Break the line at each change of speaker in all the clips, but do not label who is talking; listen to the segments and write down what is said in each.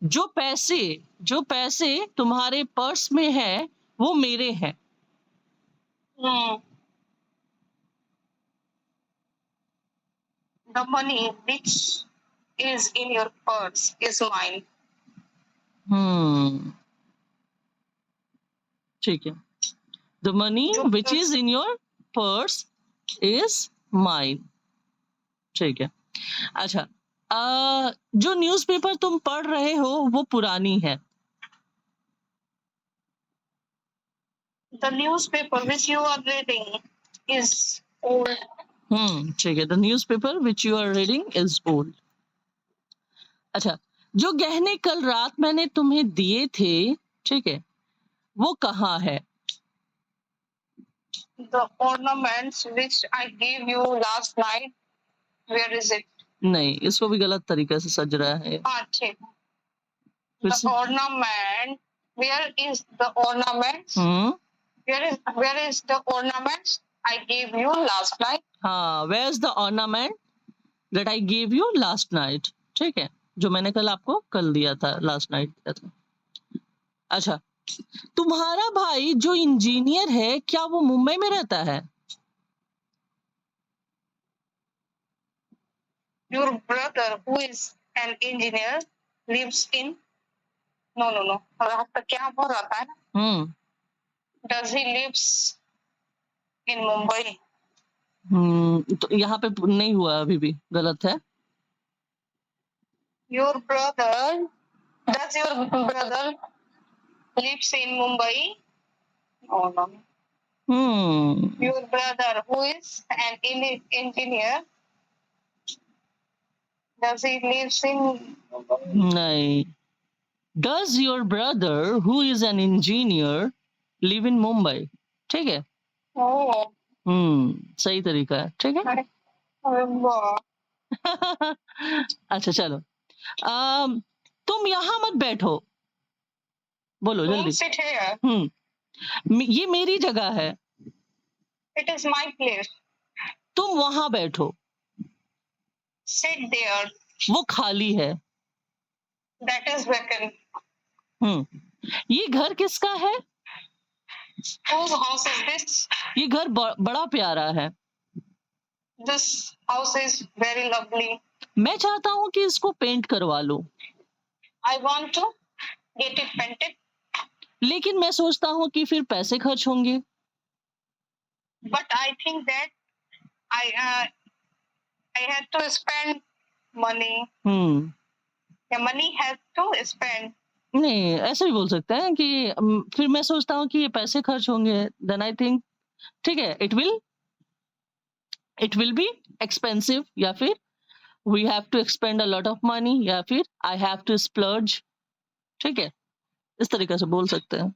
जो पैसे तुम्हारे पर्स में है वो मेरे हैं।
Hmm. The money which is in your purse is mine.
ठीक है। द मनी
जो
which is in your purse is mine. ठीक है। अच्छा, जो न्यूज़पेपर तुम पढ़ रहे हो वो पुरानी है।
The newspaper which you are reading is old.
ठीक है। The newspaper which you are reading is old. अच्छा, जो गहने कल रात मैंने तुम्हें दिए थे, ठीक है, वो कहाँ है?
The ornaments which I gave you last night, where is it?
नहीं, इसको भी गलत तरीके से सज रहा है।
हाँ, ठीक।
फिर
The
से।
ornament, where is the ornaments? Where is the ornaments I gave you last night?
हाँ, where is the ornament that I gave you last night? ठीक है, जो मैंने कल आपको कल दिया था, लास्ट नाइट दिया था। अच्छा, तुम्हारा भाई जो इंजीनियर है क्या वो मुंबई में रहता है?
Your brother, who is an engineer, lives in. No. रात तक क्या बोल रहा था ना? Does he lives in Mumbai?
तो यहाँ पे नहीं हुआ, अभी भी गलत है।
Your brother, does your brother lives in Mumbai? No. Your brother, who is an engineer, does he lives in Mumbai?
नहीं, does your brother who is an engineer live in Mumbai? ठीक है।
Oh.
सही तरीका है। ठीक है।
वाह।
अच्छा चलो, तुम यहाँ मत बैठो, बोलो
Don't
जल्दी।
sit here.
ये मेरी जगह है।
It is my place.
तुम वहां बैठो।
Sit there.
वो खाली है।
That is vacant.
ये घर किसका है?
Whose house is this?
ये घर बड़ा प्यारा है।
This house is very lovely.
मैं चाहता हूँ कि इसको पेंट करवा लो।
I want to get it painted.
लेकिन मैं सोचता हूँ कि फिर पैसे खर्च होंगे।
But I think that I had to spend money. The money has to spend.
नहीं, ऐसे भी बोल सकते हैं कि फिर मैं सोचता हूँ कि ये पैसे खर्च होंगे। देन आई थिंक, ठीक है, इट विल बी एक्सपेंसिव, या फिर we have to expend a lot of money, या फिर आई हैव टू स्प्लर्ज। ठीक है, इस तरीके से बोल सकते हैं।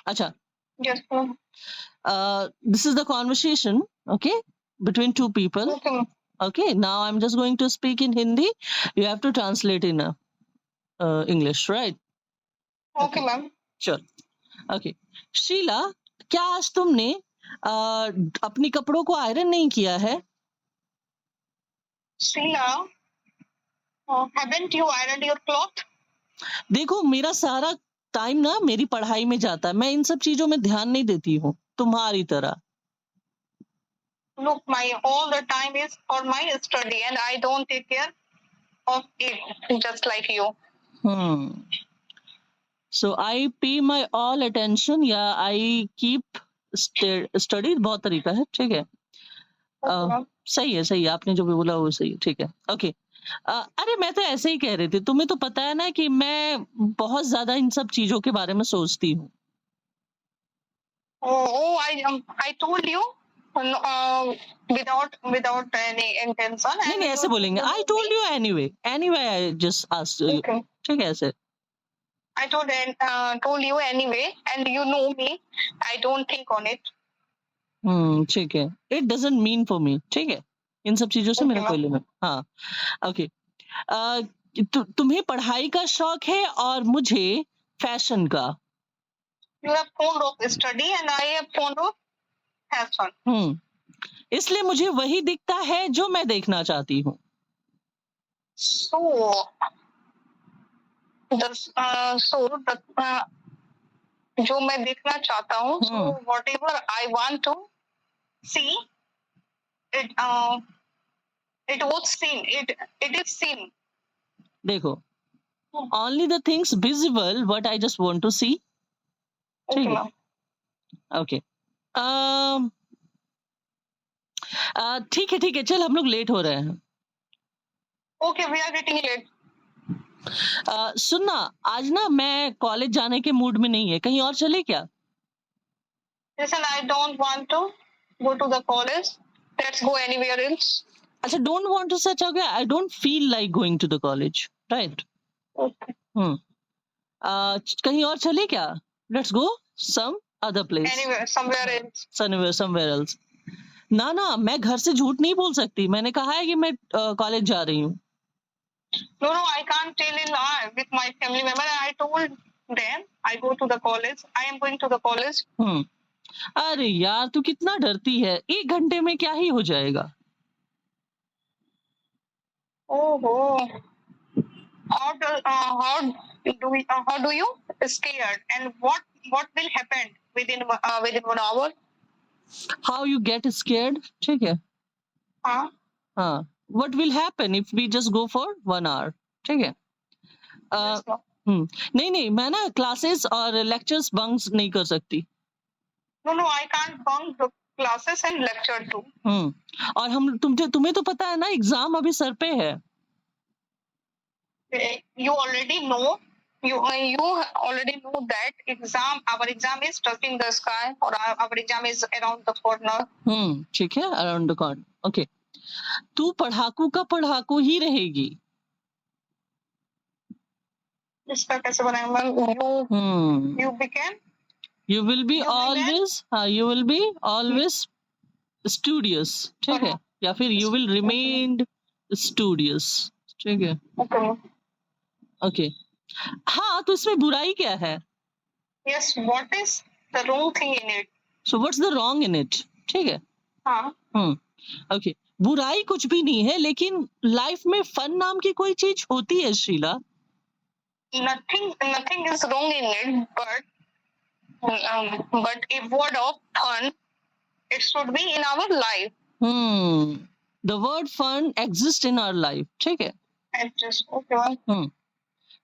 अच्छा,
Yes.
This is the conversation, okay, between two people. Okay, now I'm just going to speak in Hindi. You have to translate in English, right?
Okay, ma'am.
Sure. Okay. Sheila, क्या आज तुमने अपनी कपड़ों को आयरन नहीं किया है?
Sheila, haven't you ironed your cloth?
देखो, मेरा सारा टाइम ना मेरी पढ़ाई में जाता है, मैं इन सब चीजों में ध्यान नहीं देती हूँ तुम्हारी तरह।
Look, my all the time is for my study and I don't take care of it just like you.
So I pay my all attention या I keep study, बहुत तरीका है। ठीक है। सही है, आपने जो भी बोला वो सही है। ठीक है। ओके। अरे मैं तो ऐसे ही कह रही थी, तुम्हें तो पता है ना कि मैं बहुत ज्यादा इन सब चीजों के बारे में सोचती हूँ।
I told you without any intention.
नहीं, ऐसे बोलेंगे, I told you anyway I just asked you.
Okay.
ठीक है, ऐसे।
I told you anyway and you know me. I don't think on it.
ठीक है। It doesn't mean for me. ठीक है, इन सब चीजों से मेरा कोई लेना। हाँ, ओके। तुम्हें पढ़ाई का शौक है और मुझे फैशन का।
You are fond of study and I am fond of fashion.
इसलिए मुझे वही दिखता है जो मैं देखना चाहती हूँ।
So जो मैं देखना चाहता हूँ, so whatever I want to see, it was seen. It is seen.
देखो, only the things visible what I just want to see.
Okay,
ठीक है,
ma'am.
ओके। ठीक है, चल हम लोग लेट हो रहे हैं।
Okay, we are getting late.
सुनना, आज ना मैं कॉलेज जाने के मूड में नहीं है, कहीं और चले क्या?
Listen, I don't want to go to the college. Let's go anywhere else.
अच्छा, don't want to सच हो गया, I don't feel like going to the college, right?
Okay.
कहीं और चले क्या? Let's go some other place.
Anywhere, somewhere else.
Somewhere else. ना, मैं घर से झूठ नहीं बोल सकती, मैंने कहा है कि मैं कॉलेज जा रही हूँ।
No, I can't tell a lie with my family member. I told them I go to the college. I am going to the college.
अरे यार, तू कितना डरती है, 1 घंटे में क्या ही हो जाएगा।
Oh, how do you scared, and what will happen within 1 hour?
How you get scared? ठीक है। हाँ, what will happen if we just go for 1 hour? ठीक है। नहीं, मैं ना क्लासेस और लेक्चर्स बंक नहीं कर सकती।
No, I can't bunk the classes and lecture too.
और तुम्हें तो पता है ना, एग्जाम अभी सर पे है।
You already know. You already know that our exam is touching the sky, or our exam is around the corner.
ठीक है, around the corner. Okay. तू पढ़ाकू का पढ़ाकू ही रहेगी।
इसका कैसे बनाएंगे? You became.
You will be always studious, ठीक है, या फिर you will remain studious, ठीक है। Okay. हाँ, तो इसमें बुराई क्या है?
Yes, what is the wrong thing in it?
So what's the wrong in it? ठीक है।
हाँ।
Okay. बुराई कुछ भी नहीं है, लेकिन लाइफ में फन नाम की कोई चीज होती है Sheila.
Nothing is wrong in it, but a word of fun, it should be in our life.
The word fun exists in our life, ठीक है।
Okay.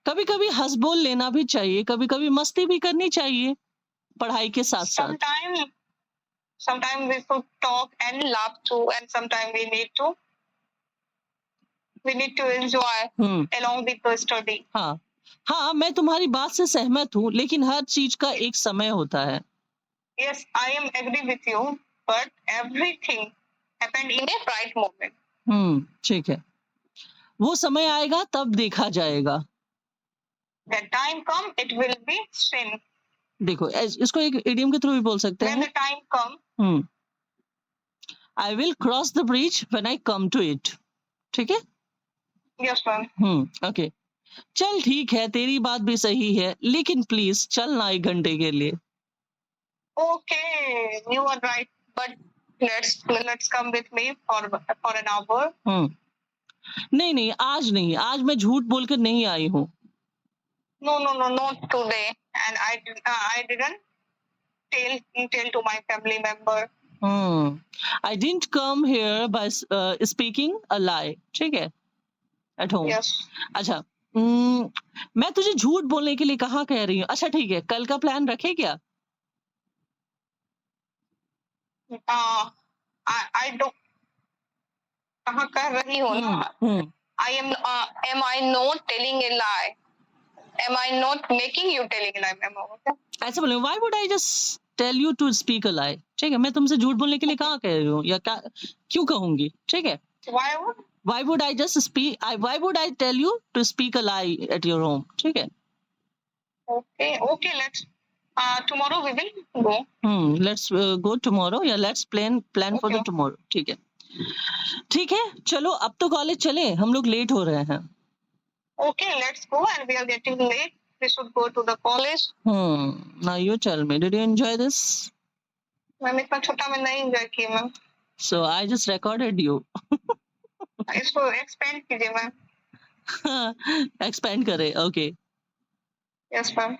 कभी कभी हंस बोल लेना भी चाहिए, कभी कभी मस्ती भी करनी चाहिए पढ़ाई के साथ साथ।
Sometimes we should talk and laugh too, and sometimes we need to enjoy along with the study.
हाँ, मैं तुम्हारी बात से सहमत हूँ, लेकिन हर चीज का एक समय होता है।
Yes, I am agree with you, but everything happened in a right moment.
ठीक है, वो समय आएगा तब देखा जाएगा।
That time come, it will be seen.
देखो, इसको एक इडियम के थ्रू भी बोल सकते हैं।
When the time come,
I will cross the bridge when I come to it. ठीक है?
Yes, ma'am.
Okay. चल ठीक है, तेरी बात भी सही है, लेकिन प्लीज चलना 1 घंटे के लिए।
Okay, you are right, but let's come with me for an hour.
नहीं, आज नहीं, आज मैं झूठ बोलकर नहीं आई हूँ।
No, not today. And I didn't tell to my family member.
I didn't come here by speaking a lie. ठीक है? At home.
Yes.
अच्छा, मैं तुझे झूठ बोलने के लिए कहाँ कह रही हूँ? अच्छा ठीक है, कल का प्लान रखे क्या?
I don't. कहाँ कर रही हो ना? Am I not telling a lie? Am I not making you telling a lie, ma'am?
ऐसा बोले, why would I just tell you to speak a lie? ठीक है, मैं तुमसे झूठ बोलने के लिए कहाँ कह रही हूँ, या क्यों कहूंगी? ठीक है? Why would I just speak? Why would I tell you to speak a lie at your home? ठीक है?
Okay. Let's. Tomorrow we will go.
Let's go tomorrow. Yeah, let's plan for the tomorrow. ठीक है, चलो अब तो college चले, हम लोग लेट हो रहे हैं।
Okay, let's go, and we are getting late. We should go to the college.
Now you tell me, did you enjoy this?
मैंने इतना छोटा में नहीं enjoy किया ma'am.
So I just recorded you.
इसको expand कीजिए मैम।
Expand करे, okay.
Yes, ma'am.